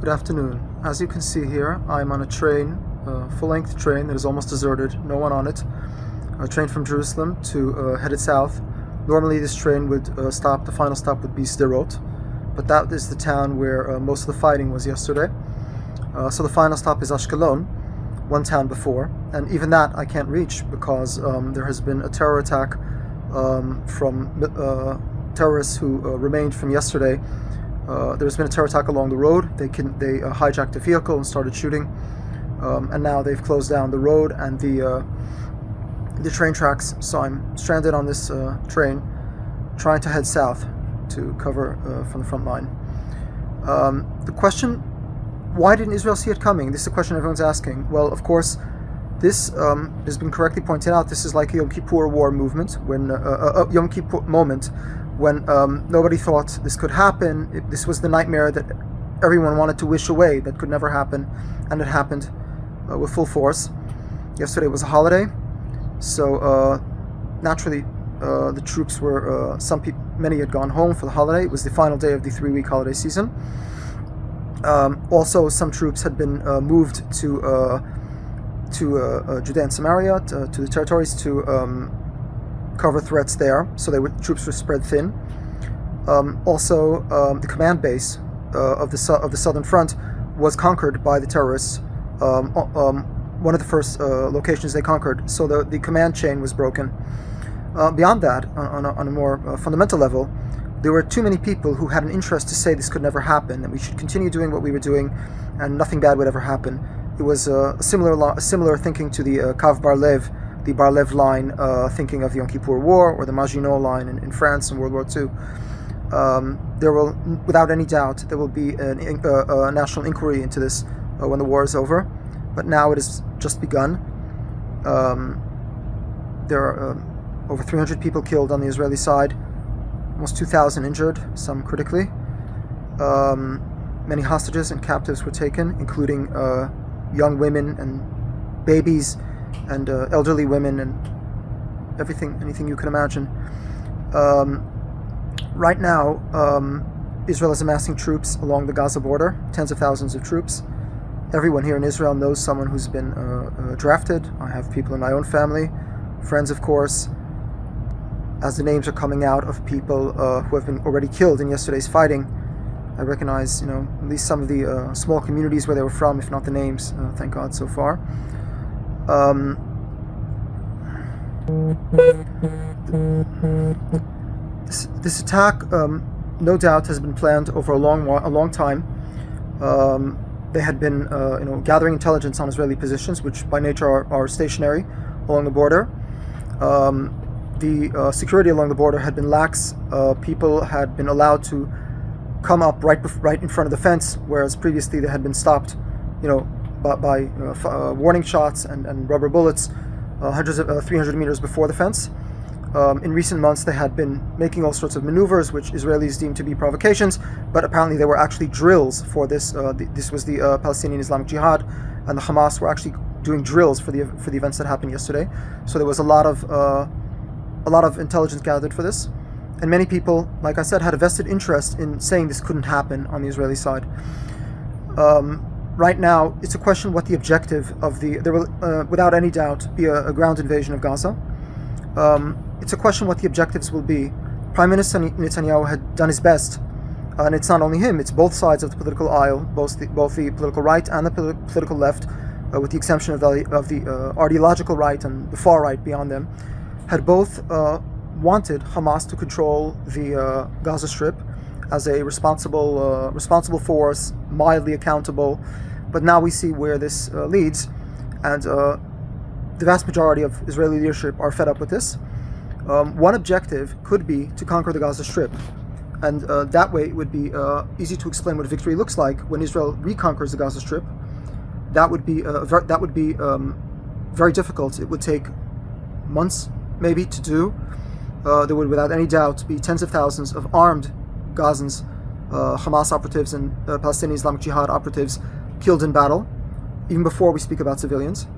Good afternoon. As you can see here, I'm on a train, a full-length train that is almost deserted, no one on it. A train from Jerusalem to headed south. Normally this train would stop, the final stop would be Sderot, but that is the town where most of the fighting was yesterday. So the final stop is Ashkelon, one town before, and even that I can't reach because there has been a terror attack from terrorists who remained from yesterday. There's been a terror attack along the road. They hijacked a vehicle and started shooting, and now they've closed down the road and the train tracks. So I'm stranded on this train, trying to head south to cover from the front line. The question: why didn't Israel see it coming? This is a question everyone's asking. Well, of course, this has been correctly pointed out. This is like a Yom Kippur war movement, when Yom Kippur moment, when nobody thought this could happen. This was the nightmare that everyone wanted to wish away, that could never happen, and it happened with full force. Yesterday was a holiday, so naturally the troops were, many had gone home for the holiday. It was the final day of the 3-week holiday season. Also, some troops had been moved to Judea and Samaria, to the territories, to cover threats there, so troops were spread thin. Also, the command base of the southern front was conquered by the terrorists. One of the first locations they conquered, so the command chain was broken. Beyond that, on a more fundamental level, there were too many people who had an interest to say this could never happen, and we should continue doing what we were doing, and nothing bad would ever happen. It was similar thinking to the Kav Bar-Lev, the Bar-Lev line, thinking of the Yom Kippur War, or the Maginot line in France in World War II. There will, without any doubt, there will be a national inquiry into this when the war is over, but now it has just begun. There are over 300 people killed on the Israeli side, almost 2,000 injured, some critically. Many hostages and captives were taken, including young women and babies and elderly women and anything you can imagine. Right now, Israel is amassing troops along the Gaza border, tens of thousands of troops. Everyone here in Israel knows someone who's been drafted. I have people in my own family, friends of course, as the names are coming out of people who have been already killed in yesterday's fighting. I recognize, at least some of the small communities where they were from, if not the names, thank God so far. This attack, no doubt, has been planned over a long time. They had been, gathering intelligence on Israeli positions, which by nature are stationary along the border. The security along the border had been lax. People had been allowed to come up right in front of the fence, whereas previously they had been stopped, by warning shots and rubber bullets, 300 meters before the fence. In recent months, they had been making all sorts of maneuvers, which Israelis deemed to be provocations, but apparently they were actually drills for this. This was the Palestinian Islamic Jihad, and the Hamas were actually doing drills for the events that happened yesterday. So there was a lot of intelligence gathered for this, and many people, like I said, had a vested interest in saying this couldn't happen on the Israeli side. Right now, it's a question what the objective of there will, without any doubt, be a ground invasion of Gaza. It's a question what the objectives will be. Prime Minister Netanyahu had done his best, and it's not only him, it's both sides of the political aisle, both the political right and the political left, with the exception of the ideological right and the far right beyond them, had both wanted Hamas to control the Gaza Strip as a responsible force, mildly accountable. But now we see where this leads, and the vast majority of Israeli leadership are fed up with this. One objective could be to conquer the Gaza Strip, and that way it would be easy to explain what victory looks like when Israel reconquers the Gaza Strip. That would be very difficult. It would take months, maybe, to do. There would, without any doubt, be tens of thousands of armed Gazans, Hamas operatives and Palestinian Islamic Jihad operatives killed in battle, even before we speak about civilians.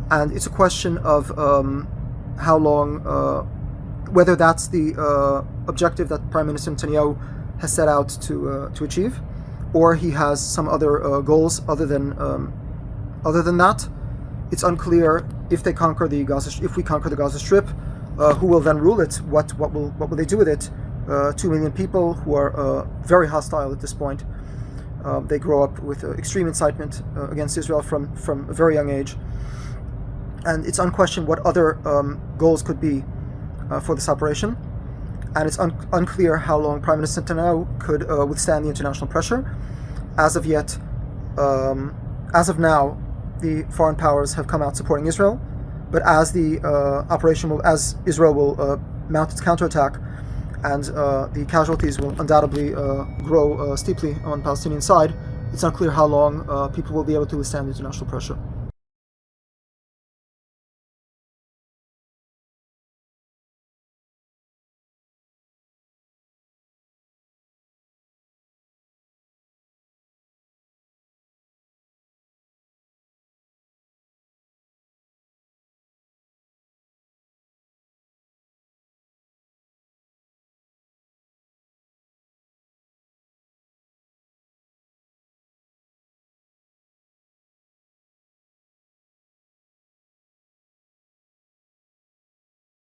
And it's a question of how long, whether that's the objective that Prime Minister Netanyahu has set out to achieve, or he has some other goals other than that. It's unclear if we conquer the Gaza Strip, who will then rule it? What will they do with it? 2 million people who are very hostile at this point. They grow up with extreme incitement against Israel from a very young age, and it's unquestioned what other goals could be for this operation. And it's unclear how long Prime Minister Netanyahu could withstand the international pressure. As of now, the foreign powers have come out supporting Israel, but as as Israel will mount its counterattack, and the casualties will undoubtedly grow steeply on the Palestinian side, it's unclear how long people will be able to withstand the international pressure.